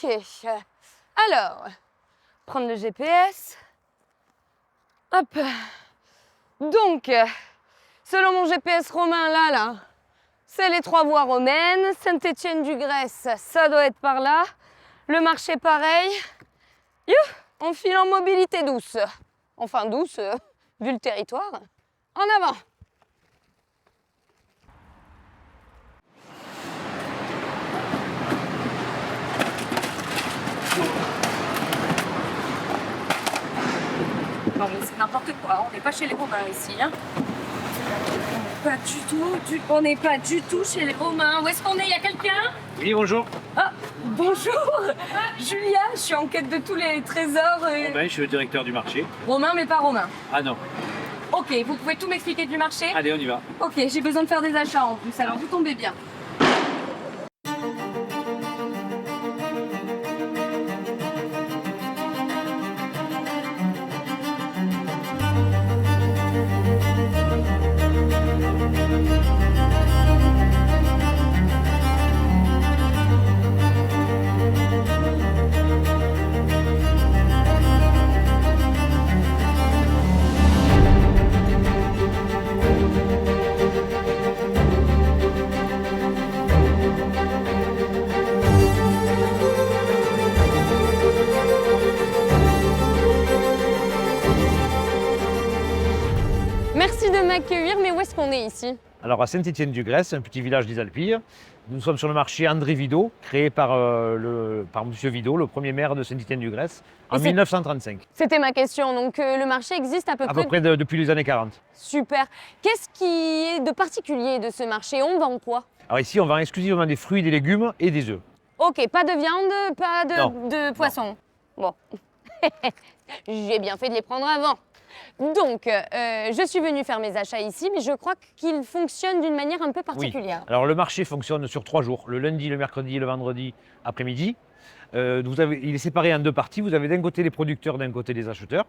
Ok. Alors, prendre le GPS. Hop. Donc, selon mon GPS romain, là, c'est les 3 voies romaines. Saint-Étienne-du-Grèce, ça doit être par là. Le marché, pareil. On file en mobilité douce. Enfin, douce, vu le territoire. En avant. Non mais c'est n'importe quoi, on n'est pas chez les Romains ici. Hein. On n'est pas du tout chez les Romains. Où est-ce qu'on est? Il y a quelqu'un? Oui, bonjour. Ah, bonjour. Julia, je suis en quête de tous les trésors. Romain, je suis le directeur du marché. Romain, mais pas Romain. Ah non. Ok, vous pouvez tout m'expliquer du marché? Allez, on y va. Ok, j'ai besoin de faire des achats en plus, alors vous tombez bien. Merci de m'accueillir, mais où est-ce qu'on est ici? Alors, à Saint-Étienne-du-Grèce, un petit village des Alpilles, nous sommes sur le marché André Vidot, créé par Monsieur Vidot, le premier maire de Saint-Étienne-du-Grèce, en 1935. C'était ma question, donc le marché existe à peu près Depuis les années 40. Super. Qu'est-ce qui est de particulier de ce marché? On vend quoi? Alors ici, on vend exclusivement des fruits, des légumes et des œufs. Ok, pas de viande, pas Non. de poisson. Bon, j'ai bien fait de les prendre avant. Donc, je suis venue faire mes achats ici, mais je crois qu'il fonctionne d'une manière un peu particulière. Oui. Alors le marché fonctionne sur 3 jours, le lundi, le mercredi et le vendredi après-midi. Il est séparé en 2 parties. Vous avez d'un côté les producteurs, d'un côté les acheteurs.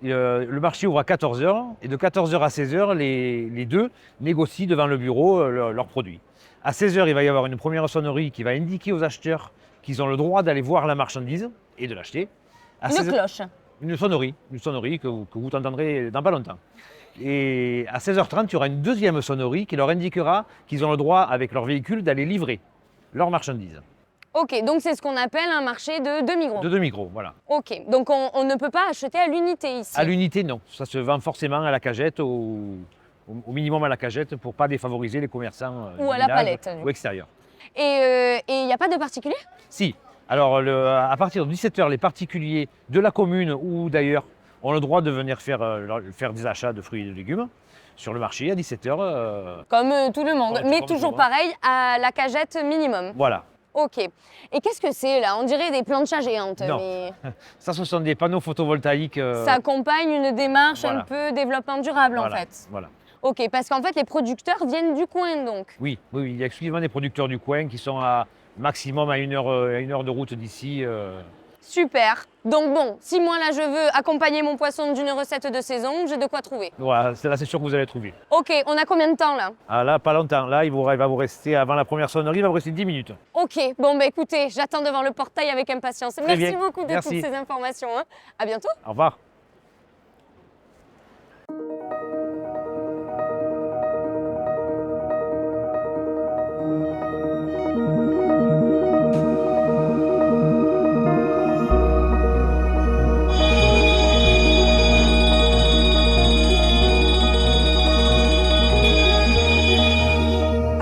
Le marché ouvre à 14h et de 14h à 16h, les deux négocient devant le bureau leurs produits. À 16h, il va y avoir une première sonnerie qui va indiquer aux acheteurs qu'ils ont le droit d'aller voir la marchandise et de l'acheter. Une cloche. Une sonnerie que vous entendrez dans pas longtemps. Et à 16h30, il y aura une deuxième sonnerie qui leur indiquera qu'ils ont le droit, avec leur véhicule, d'aller livrer leurs marchandises. Ok, donc c'est ce qu'on appelle un marché de demi-gros. De demi-gros, voilà. Ok, donc on ne peut pas acheter à l'unité ici. À l'unité, non. Ça se vend forcément à la cagette, au minimum à la cagette, pour ne pas défavoriser les commerçants Ou à du la village palette. ou extérieurs. Et il n'y a pas de particulier? Si. Alors, à partir de 17h, les particuliers de la commune ou d'ailleurs ont le droit de venir faire des achats de fruits et de légumes sur le marché à 17h. Comme tout le monde, Voilà, mais comme toujours tout le monde. pareil à la cagette minimum. Voilà. Ok. Et qu'est-ce que c'est là? On dirait des planchas géantes. Non. Mais Ça, ce sont des panneaux photovoltaïques. ça accompagne une démarche voilà. un peu développement durable Voilà, en fait. Voilà. Ok, parce qu'en fait les producteurs viennent du coin donc. Oui, il y a exclusivement des producteurs du coin qui sont à maximum à 1 heure de route d'ici. Super. Donc bon, si moi là je veux accompagner mon poisson d'une recette de saison, j'ai de quoi trouver. Voilà, là c'est sûr que vous allez trouver. Ok, on a combien de temps là? Ah là, pas longtemps. Là, il va vous rester, avant la première sonnerie, il va vous rester 10 minutes. Ok, bon bah écoutez, j'attends devant le portail avec impatience. Très Merci bien. beaucoup de Merci. toutes ces informations. Hein. À bientôt. Au revoir.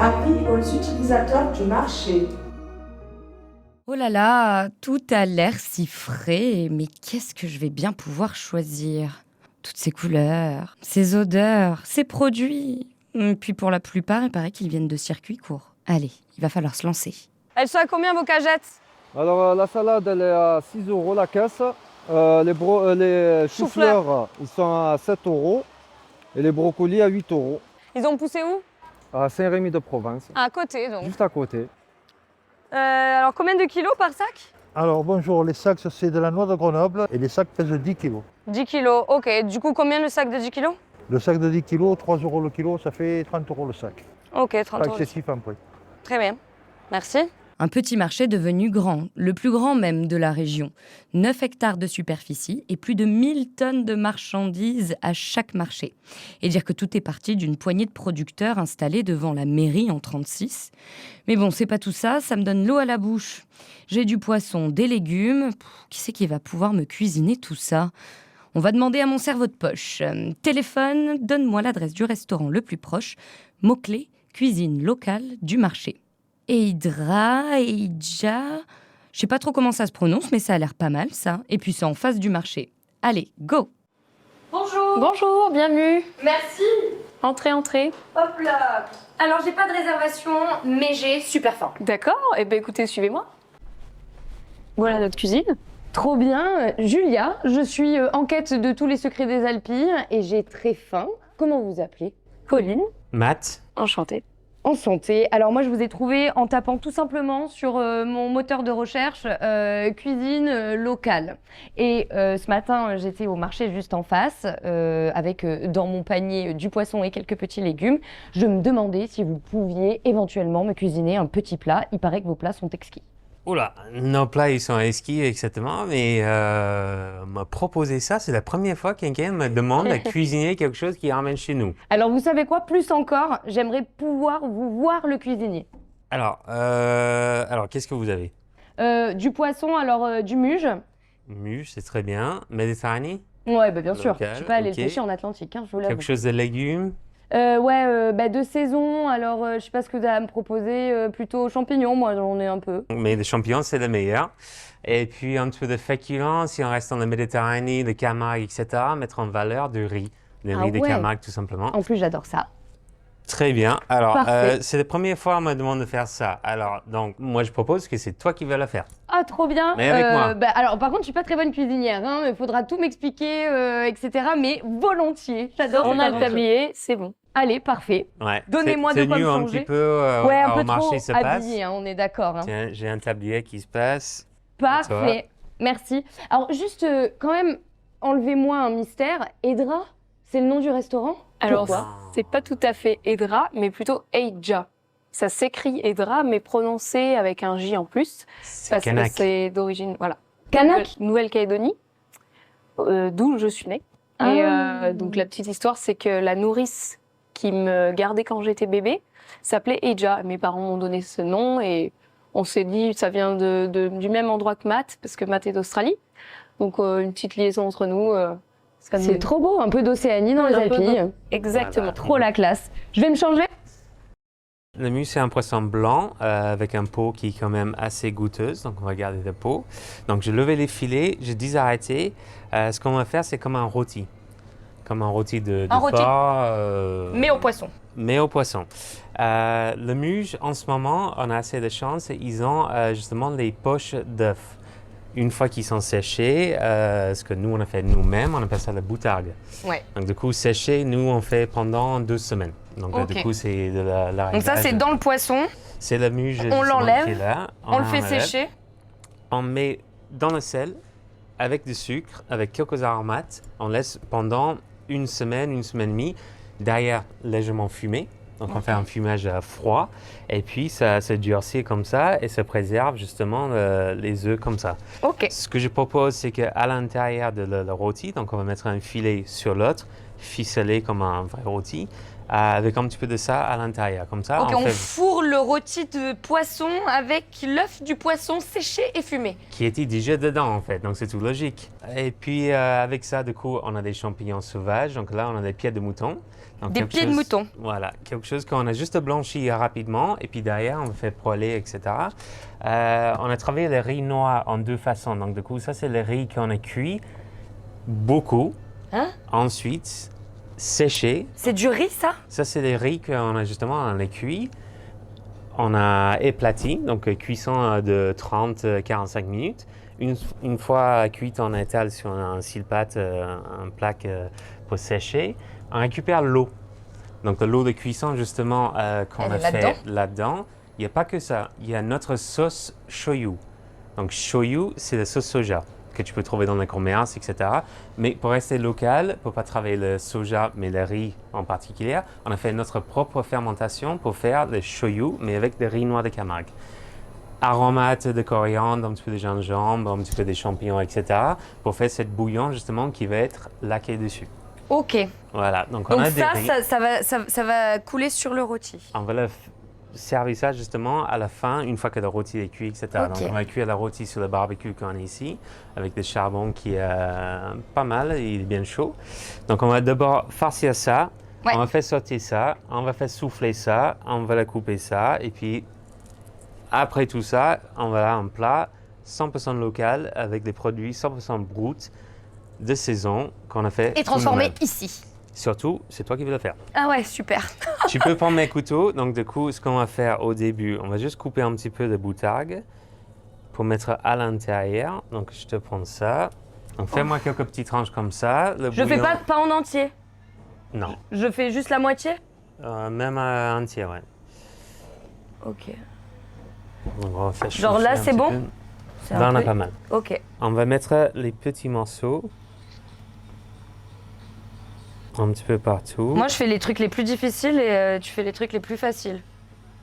Avis aux utilisateurs du marché. Oh là là, tout a l'air si frais, mais qu'est-ce que je vais bien pouvoir choisir? Toutes ces couleurs, ces odeurs, ces produits. Puis pour la plupart, il paraît qu'ils viennent de circuits courts. Allez, il va falloir se lancer. Elles sont à combien vos cagettes? Alors la salade elle est à 6 € la caisse, les choux-fleurs ils sont à 7 € et les brocolis à 8 €. Ils ont poussé où? À Saint-Rémy-de-Provence, À côté donc. juste à côté. Alors combien de kilos par sac? Alors bonjour, les sacs c'est de la noix de Grenoble et les sacs pèsent 10 kg. 10 kilos, ok. Du coup combien le sac de 10 kilos? Le sac de 10 kg, 3 € le kilo, ça fait 30 € le sac. Ok, 30 Pas euros. excessif en prix. Très bien. Merci. Un petit marché devenu grand, le plus grand même de la région. 9 hectares de superficie et plus de 1000 tonnes de marchandises à chaque marché. Et dire que tout est parti d'une poignée de producteurs installés devant la mairie en 1936. Mais bon, c'est pas tout ça, ça me donne l'eau à la bouche. J'ai du poisson, des légumes. Qui c'est qui va pouvoir me cuisiner tout ça ? On va demander à mon cerveau de poche. Téléphone, donne-moi l'adresse du restaurant le plus proche. Mot-clé, cuisine locale du marché. Eidra, Eidja... Je sais pas trop comment ça se prononce, mais ça a l'air pas mal, ça. Et puis c'est en face du marché. Allez, go! Bonjour. Bonjour, bienvenue. Merci. Entrez, entrez. Hop là. Alors, j'ai pas de réservation, mais j'ai super faim. D'accord, eh bien écoutez, suivez-moi. Voilà notre cuisine. Trop bien. Julia, je suis en quête de tous les secrets des Alpilles et j'ai très faim. Comment vous appelez? Pauline, Matt, enchantée. Enchantée. Alors moi, je vous ai trouvé en tapant tout simplement sur mon moteur de recherche cuisine locale. Et ce matin, j'étais au marché juste en face avec dans mon panier du poisson et quelques petits légumes. Je me demandais si vous pouviez éventuellement me cuisiner un petit plat. Il paraît que vos plats sont exquis. oula, nos plats ils sont exquis exactement, mais m'a proposé ça, c'est la première fois que quelqu'un me demande de cuisiner quelque chose qui ramène chez nous. Alors vous savez quoi? Plus encore, j'aimerais pouvoir vous voir le cuisiner. Alors qu'est-ce que vous avez? Du poisson, alors du muge. Muche, c'est très bien. Méditerranée? Ouais, bah bien sûr. Local, Je suis pas allée ok. le pêcher en Atlantique, hein, je vous l'avoue. Quelque chose de légumes? De saison. Alors, je sais pas ce que tu as à me proposer. Plutôt champignons, moi, j'en ai un peu. Mais les champignons, c'est le meilleur. Et puis un peu de féculents, si on reste dans la Méditerranée, de Camargue, etc., mettre en valeur du riz. Le riz de ouais. Camargue, tout simplement. En plus, j'adore ça. Très bien. Alors, Parfait. c'est la première fois qu'on me demande de faire ça. Alors, donc, moi, je propose que c'est toi qui vas le faire. Ah, trop bien. Mais avec moi. Alors, par contre, je suis pas très bonne cuisinière. Hein, il faudra tout m'expliquer, etc. Mais volontiers. J'adore. On cette a le aventure. tablier, c'est bon. Allez, parfait. Ouais. Donnez-moi de quoi me un changer. petit peu Ouais, un au peu marché trop se passe. habillé, hein, on est d'accord. Hein. Tiens, j'ai un tablier qui se passe. Parfait. Merci. Alors, juste, quand même, enlevez-moi un mystère. Edra, c'est le nom du restaurant? Alors, Pourquoi? c'est pas tout à fait Edra, mais plutôt Eidja. Ça s'écrit Edra, mais prononcé avec un J en plus. C'est Parce que Kanak. c'est d'origine, voilà. Kanak? Nouvelle-Calédonie, d'où je suis née. Ah. Et donc, la petite histoire, c'est que la nourrice qui me gardait quand j'étais bébé s'appelait Eidja. Mes parents m'ont donné ce nom et on s'est dit, ça vient du même endroit que Matt, parce que Matt est d'Australie. Donc, une petite liaison entre nous. C'est trop beau, un peu d'Océanie dans les Un peu Alpilles. Exactement. Voilà. Trop la classe. Je vais me changer. Le mousse, c'est un poisson blanc avec un peau qui est quand même assez goûteuse. Donc, on va garder la peau. Donc, j'ai levé les filets, j'ai dit arrêter. Ce qu'on va faire, c'est comme un rôti. Comme un rôti de Un rôti. porc. Mais au poisson. Mais au poisson. Le muge, en ce moment, on a assez de chance. Ils ont justement les poches d'œufs. Une fois qu'ils sont séchés, ce que nous, on a fait nous-mêmes, on appelle ça la boutargue. Ouais. Donc, du coup, séché, nous, on fait pendant 2 semaines. Donc, Ok. du coup, c'est de la Donc ça, c'est dans le poisson. C'est le muge On justement, l'enlève, qui est là. On le fait l'enlève. sécher. On met dans le sel, avec du sucre, avec quelques aromates. On laisse pendant une semaine et demie, derrière légèrement fumé. Donc, on fait un fumage froid. Et puis, ça se durcit comme ça et ça préserve justement les œufs comme ça. Ok. Ce que je propose, c'est qu'à l'intérieur de le rôti, donc on va mettre un filet sur l'autre, ficelé comme un vrai rôti, avec un petit peu de ça à l'intérieur. Comme ça, Ok, on on fait fourre le rôti de poisson avec l'œuf du poisson séché et fumé. qui était déjà dedans en fait, donc c'est tout logique. Et puis avec ça, du coup, on a des champignons sauvages, donc là on a des pieds de mouton. Donc, Des quelque pieds de chose- mouton. Voilà, quelque chose qu'on a juste blanchi rapidement, et puis derrière on fait poêler, etc. On a travaillé le riz noir en 2 façons, donc du coup ça c'est le riz qu'on a cuit beaucoup, Hein? ensuite séché. C'est du riz, ça? Ça c'est le riz qu'on a justement, on a cuit. On a éplati, donc cuisson de 30-45 minutes. Une fois cuite, on étale sur un silpat, un plaque pour sécher. On récupère l'eau. Donc de l'eau de cuisson justement qu'on Elle a est fait là-dedans? là-dedans. Il n'y a pas que ça, il y a notre sauce shoyu. Donc shoyu, c'est la sauce soja que tu peux trouver dans les commerces, etc. Mais pour rester local, pour ne pas travailler le soja, mais le riz en particulier, on a fait notre propre fermentation pour faire le shoyu, mais avec le riz noir de Camargue. aromates de coriandre, un petit peu de gingembre, un petit peu des champignons, etc. pour faire cette bouillon justement qui va être laqué dessus. Ok. Voilà, donc on Donc a des riz. ça va couler sur le rôti. On va servir ça justement à la fin, une fois que le rôti est cuit, etc. Ok. Donc on va cuire le rôti sur le barbecue qu'on a ici, avec des charbons qui est pas mal, il est bien chaud. Donc on va d'abord farcir ça, Ouais. on va faire sauter ça, on va faire souffler ça, on va la couper ça, et puis après tout ça, on va avoir un plat 100% local avec des produits 100% bruts de saison qu'on a fait. Et transformé nous-mêmes. ici. Surtout, c'est toi qui veux le faire. Ah ouais, super. Tu peux prendre mes couteaux. Donc, du coup, ce qu'on va faire au début, on va juste couper un petit peu de boutargue pour mettre à l'intérieur. Donc, je te prends ça. Donc, fais-moi quelques petites tranches comme ça. Le Je fais bouillon- pas en entier. Non, Je fais juste la moitié. même entier, ouais. Ok. Donc, on va faire Genre chauffer là, un c'est petit bon peu. C'est Là, un on a peu- pas mal. Ok. On va mettre les petits morceaux un petit peu partout. Moi, je fais les trucs les plus difficiles et tu fais les trucs les plus faciles.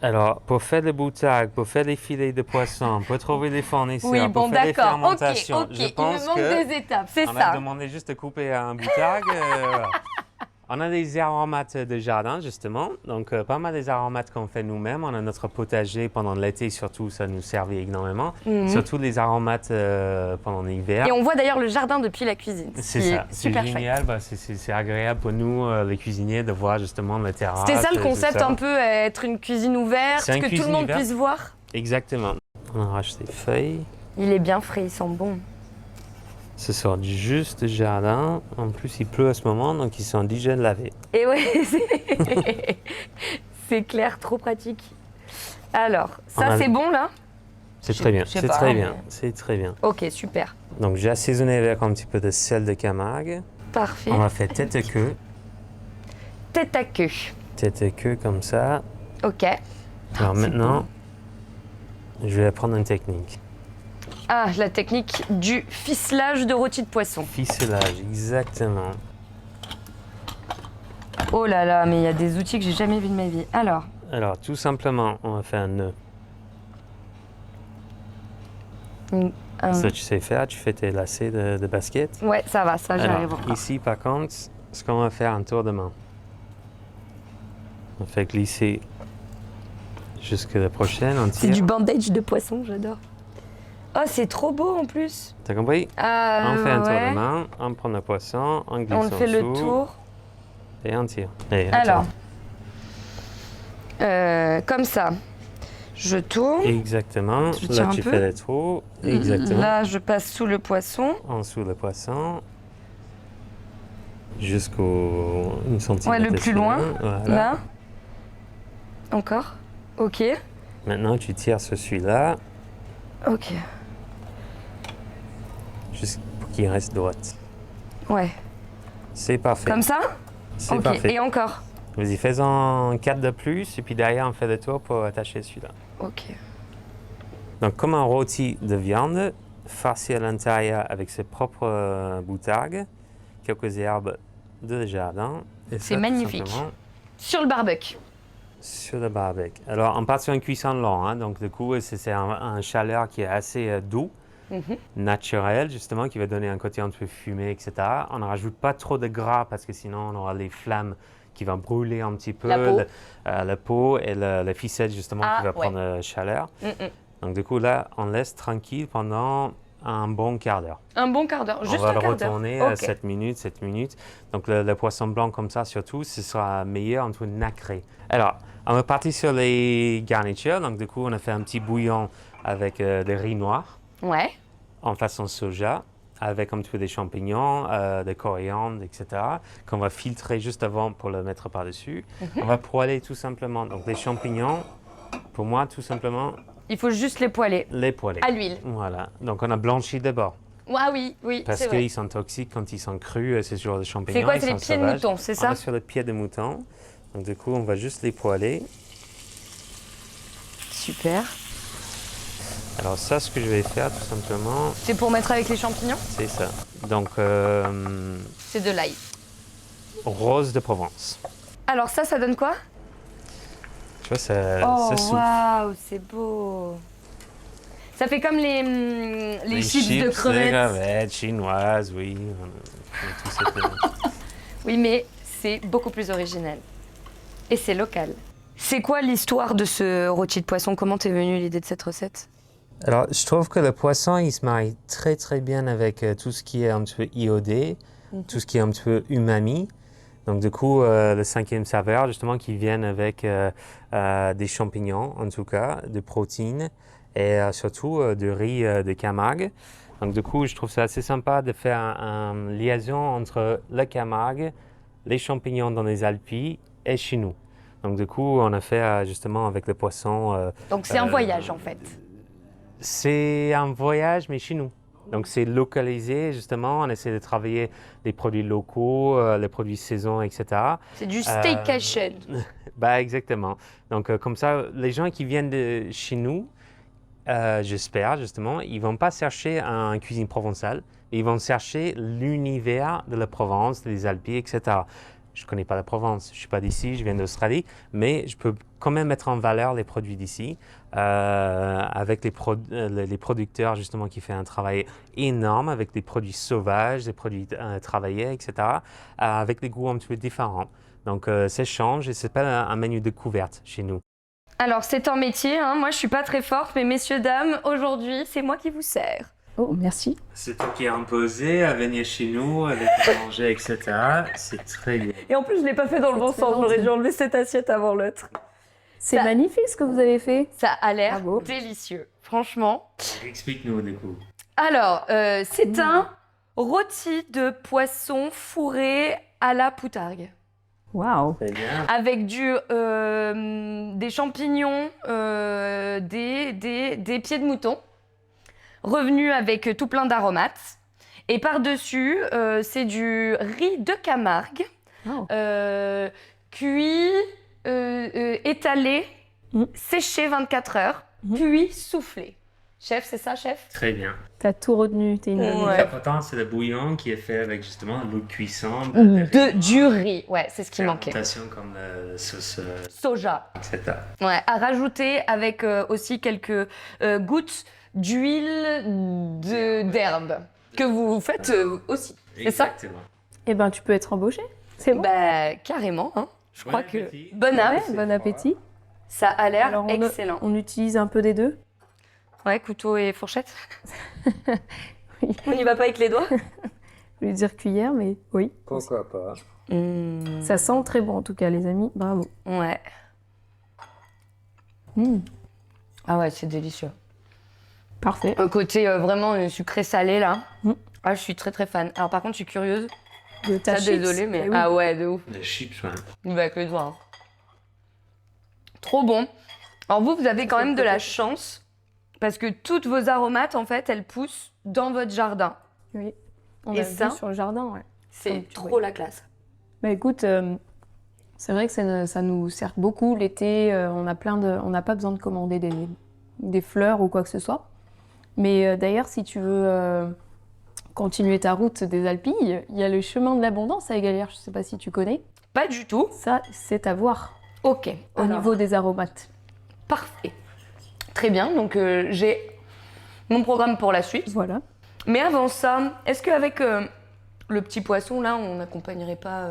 Alors, pour faire les boutargues, pour faire les filets de poisson, pour trouver les fournisseurs, Oui, pour bon, faire les d'accord. Ok, fermentations, ok. je Il pense me manque que des étapes, c'est on ça. a demandé juste de couper un boutargue. Voilà. On a des aromates de jardin, justement. Donc, pas mal des aromates qu'on fait nous-mêmes. On a notre potager pendant l'été, surtout, ça nous servait énormément. Mhm. Surtout les aromates pendant l'hiver. Et on voit d'ailleurs le jardin depuis la cuisine. ce C'est qui est ça, c'est super génial. Bah, c'est agréable pour nous, les cuisiniers, de voir justement le terrasse. chouette. C'était ça le tout concept ça. un peu, être une cuisine ouverte, C'est une que tout le cuisine monde ouverte. puisse voir. Exactement. On arrache ces feuilles. Il est bien frais, il sent bon. Ce sort juste du jardin. En plus, il pleut à ce moment, donc ils sont déjà lavés. Et ouais, c'est clair, trop pratique. Alors, On ça a- c'est bon là? C'est Je- très bien, je sais c'est pas, très mais- bien, c'est très bien. Ok, super. Donc j'ai assaisonné avec un petit peu de sel de Camargue. Parfait. On va faire tête et queue. Tête à queue. Tête et queue comme ça. Ok. Alors c'est maintenant, je vais apprendre une technique. Ah, la technique du ficelage de rôti de poisson. Ficelage, exactement. Oh là là, mais il y a des outils que j'ai jamais vus de ma vie. Alors, Alors tout simplement, on va faire un nœud. un- Ça tu sais faire, tu fais tes lacets de basket. ouais, ça va, ça j'arrive. Alors, ici par contre, ce qu'on va faire un tour de main. On fait glisser jusqu'à la prochaine, on C'est tire. du bandage de poisson, j'adore. Oh, c'est trop beau en plus. T'as compris? Ah, On fait un tour ouais. de main, on prend le poisson, on glisse On en le fait le dessous tour. et on tire. Et Alors, attends. comme ça, je tourne. Exactement. Je Là, tire un tu peu. fais les trous. Exactement. Là, je passe sous le poisson. En dessous le poisson. Jusqu'au 1 cm. Ouais, le plus loin. Voilà. Là. Encore. Ok. Maintenant, tu tires sur celui-là, Ok. juste pour qu'il reste droite. Ouais. C'est parfait. Comme ça? C'est Ok. parfait. Et encore. Vas-y, fais-en 4 de plus, et puis derrière, on fait le tour pour attacher celui-là. Ok. Donc, comme un rôti de viande, farci à l'intérieur avec ses propres boutargues, quelques herbes de jardin. et C'est ça, tout magnifique. simplement Sur le barbecue. Sur le barbecue. Alors, on part sur une cuisson longue, hein, donc du coup, c'est un chaleur qui est assez doux, Mhm. naturel, justement, qui va donner un côté un peu fumé, etc. On ne rajoute pas trop de gras parce que sinon, on aura les flammes qui vont brûler un petit peu La peau. la peau et la ficelle, justement, Ah, qui va ouais. prendre chaleur. Mm-mm. Donc, du coup, là, on laisse tranquille pendant un bon quart d'heure. Un bon quart d'heure. On Juste va un le quart d'heure. retourner à Ok. 7 minutes. Donc le poisson blanc comme ça, surtout, ce sera meilleur en tout nacré. Alors, on va partir sur les garnitures. Donc du coup, on a fait un petit bouillon avec des riz noirs Ouais. en façon soja, avec un petit peu des champignons, des coriandres, etc., qu'on va filtrer juste avant pour le mettre par-dessus. On va poêler tout simplement. Donc les champignons, pour moi, tout simplement, Il faut juste les poêler. les poêler. À l'huile. Voilà. Donc on a blanchi d'abord. Ah oui, oui, Parce c'est vrai. qu'ils sont toxiques quand ils sont crus, ces genres de champignons. C'est quoi? ils C'est les sont pieds de sauvages. mouton, c'est On ça? est sur les pieds de mouton. Donc du coup, on va juste les poêler. Super. Alors ça, ce que je vais faire tout simplement, C'est pour mettre avec les champignons? c'est ça. Donc, C'est de l'ail. rose de Provence. Alors ça donne quoi? Tu vois, ça Oh, souffle. waouh, c'est beau. Ça fait comme les chips de crevettes. chinoises, oui. On a tout cette, Oui, mais c'est beaucoup plus original. Et c'est local. C'est quoi l'histoire de ce rôti de poisson? Comment t'es venue l'idée de cette recette? Alors, je trouve que le poisson, il se marie très très bien avec tout ce qui est un petit peu iodé, tout ce qui est un petit peu umami. Donc, du coup, le 5e saveur, justement, qui vient avec des champignons, en tout cas, de protéines et surtout de riz de Camargue. Donc, du coup, je trouve ça assez sympa de faire une liaison entre le Camargue, les champignons dans les Alpes et chez nous. Donc, du coup, on a fait justement avec le poisson. Donc c'est un voyage en fait. C'est un voyage, mais chez nous. Donc, c'est localisé, justement. On essaie de travailler les produits locaux, les produits saison, etc. C'est du staycation. Bah, exactement. Donc, comme ça, les gens qui viennent de chez nous, j'espère, justement, ils ne vont pas chercher une cuisine provençale. Ils vont chercher l'univers de la Provence, des Alpes, etc. Je ne connais pas la Provence, je ne suis pas d'ici, je viens d'Australie, mais je peux quand même mettre en valeur les produits d'ici, avec les producteurs justement qui font un travail énorme, avec des produits sauvages, des produits travaillés, etc., avec des goûts un petit peu différents. Donc ça change et c'est pas un menu de découverte chez nous. Alors c'est un métier, hein. Moi je suis pas très forte, mais messieurs, dames, aujourd'hui c'est moi qui vous sers. Oh, merci. C'est toi qui as imposé à venir chez nous, avec manger, etc. C'est très bien. Et en plus je l'ai pas fait dans le bon sens, j'aurais dû enlever cette assiette avant l'autre. C'est Ça- magnifique ce que vous avez fait. Ça a l'air Bravo. délicieux, franchement. Explique-nous du coup. Alors, c'est un rôti de poisson fourré à la poutargue. Waouh. Très bien. Avec des champignons, des pieds de mouton, revenus avec tout plein d'aromates. Et par-dessus, c'est du riz de Camargue, Wow. cuit, étalé, séché 24 heures, puis soufflé. Chef, c'est ça, chef? Très bien. T'as tout retenu. T'es une Ouais. L'important, c'est le bouillon qui est fait avec justement l'eau de cuisson. Du riz, ouais, c'est ce qui manquait. Fermentation comme la sauce, Soja. etc. Ouais, à rajouter avec aussi quelques gouttes d'huile d'herbe que vous faites aussi. C'est ça? Exactement. Eh ben, tu peux être embauché. C'est bon. Bah, carrément, hein. Je crois que. appétit. Bon Ouais, app, bon appétit. ça a l'air Alors, excellent. On utilise un peu des deux. Ouais, couteau et fourchette. On n'y va pas avec les doigts? Je vais dire cuillère, mais oui. Pourquoi pas? Ça sent très bon en tout cas, les amis. Bravo. Ouais. Ah ouais, c'est délicieux. Parfait. Un côté vraiment sucré-salé, là. Mm. Ah, je suis très très fan. Alors par contre, je suis curieuse. De ta Ça, chips. désolée, mais... Eh oui. Ah ouais, de ouf. Les chips, ouais. Bah, avec les doigts. Hein. Trop bon. Alors vous avez quand même de la chance parce que toutes vos aromates, en fait, elles poussent dans votre jardin. Oui. On Et a ça vu sur le jardin, ouais. C'est Donc, trop la classe. Bah écoute, c'est vrai que ça nous sert beaucoup l'été. On n'a pas besoin de commander des fleurs ou quoi que ce soit. Mais d'ailleurs, si tu veux continuer ta route des Alpilles, il y a le chemin de l'abondance à Égalière. Je ne sais pas si tu connais. Pas du tout. Ça, c'est à voir Ok. au niveau des aromates. Parfait. Très bien. Donc j'ai mon programme pour la suite. Voilà. Mais avant ça, est-ce qu'avec le petit poisson, là, on n'accompagnerait pas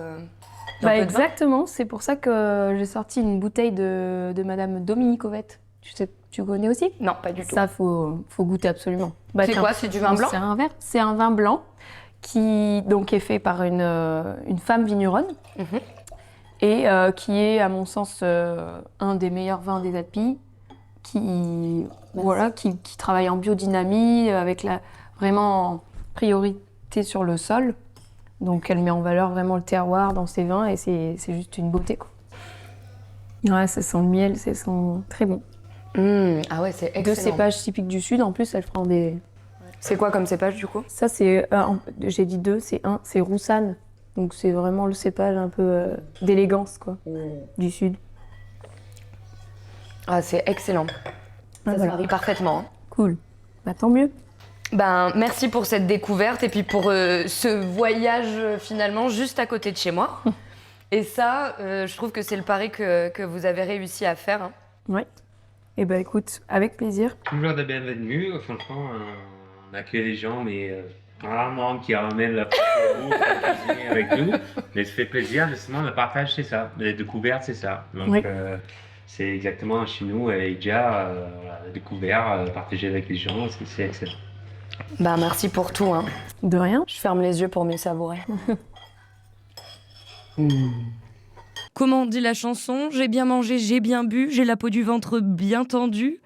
d'un peu de vin? Exactement. C'est pour ça que j'ai sorti une bouteille de Madame Dominique Ovette. Tu connais aussi? Non, pas du tout. Ça, faut goûter absolument. Bah, C'est tiens, quoi? C'est du vin blanc? C'est un vin blanc qui donc est fait par une femme vigneronne et qui est, à mon sens, un des meilleurs vins des Alpilles, qui travaille en biodynamie avec vraiment priorité sur le sol. Donc, elle met en valeur vraiment le terroir dans ses vins et c'est juste une beauté, quoi. Ouais, ça sent le miel, ça sent très bon. Ah ouais, c'est Deux excellent. cépages typiques du Sud, en plus, elles feront des... C'est quoi comme cépage, du coup? Ça, c'est... j'ai dit deux, c'est Roussanne. Donc, c'est vraiment le cépage un peu d'élégance, quoi, du Sud. Ah, c'est excellent. Ça se voilà. marie parfaitement. Hein. Cool. Bah, tant mieux. Ben, merci pour cette découverte et puis pour ce voyage finalement juste à côté de chez moi. Et ça, je trouve que c'est le pari que vous avez réussi à faire. Hein. Ouais. Eh ben écoute, avec plaisir. Toujours de bienvenue. Franchement, on accueille les gens, mais rarement qui ramènent la cuisiner avec nous. Mais ça fait plaisir, justement, le partage, c'est ça. Les découvertes, c'est ça. Donc, Oui. c'est exactement chez nous, et déjà, voilà, la découverte, partager avec les gens, c'est excellent. Bah merci pour tout, hein. De rien. Je ferme les yeux pour mieux savourer. Comment dit la chanson? J'ai bien mangé, j'ai bien bu, j'ai la peau du ventre bien tendue.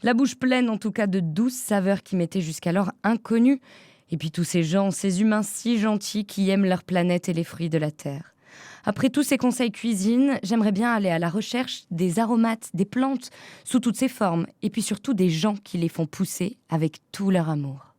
La bouche pleine en tout cas de douces saveurs qui m'étaient jusqu'alors inconnues. Et puis tous ces gens, ces humains si gentils qui aiment leur planète et les fruits de la terre. Après tous ces conseils cuisine, j'aimerais bien aller à la recherche des aromates, des plantes, sous toutes ces formes. Et puis surtout des gens qui les font pousser avec tout leur amour.